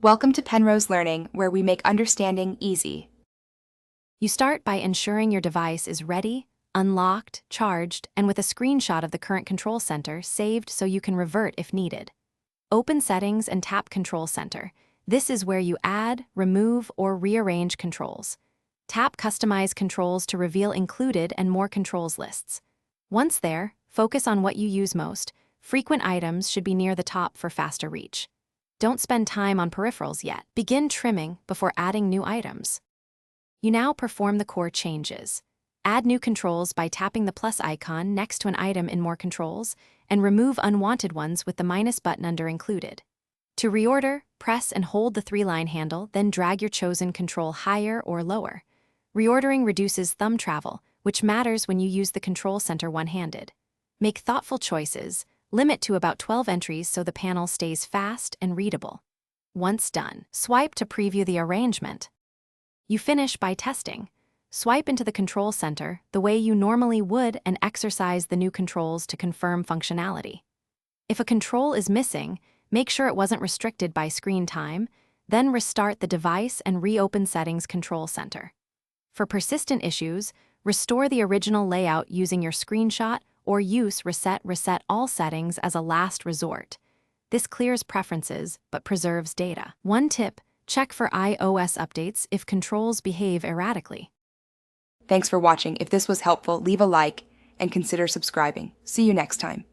Welcome to Penrose Learning, where we make understanding easy. You start by ensuring your device is ready, unlocked, charged, and with a screenshot of the current control center saved so you can revert if needed. Open Settings and tap Control Center. This is where you add, remove, or rearrange controls. Tap Customize Controls to reveal included and more controls lists. Once there, focus on what you use most. Frequent items should be near the top for faster reach. Don't spend time on peripherals yet. Begin trimming before adding new items. You now perform the core changes. Add new controls by tapping the plus icon next to an item in More Controls, and remove unwanted ones with the minus button under Included. To reorder, press and hold the 3-line handle, then drag your chosen control higher or lower. Reordering reduces thumb travel, which matters when you use the control center one-handed. Make thoughtful choices. Limit to about 12 entries so the panel stays fast and readable. Once done, swipe to preview the arrangement. You finish by testing. Swipe into the control center the way you normally would and exercise the new controls to confirm functionality. If a control is missing, make sure it wasn't restricted by screen time, then restart the device and reopen Settings Control Center. For persistent issues, restore the original layout using your screenshot or use Reset All Settings as a last resort. This clears preferences but preserves data. One tip: check for iOS updates if controls behave erratically. Thanks for watching. If this was helpful, leave a like and consider subscribing. See you next time.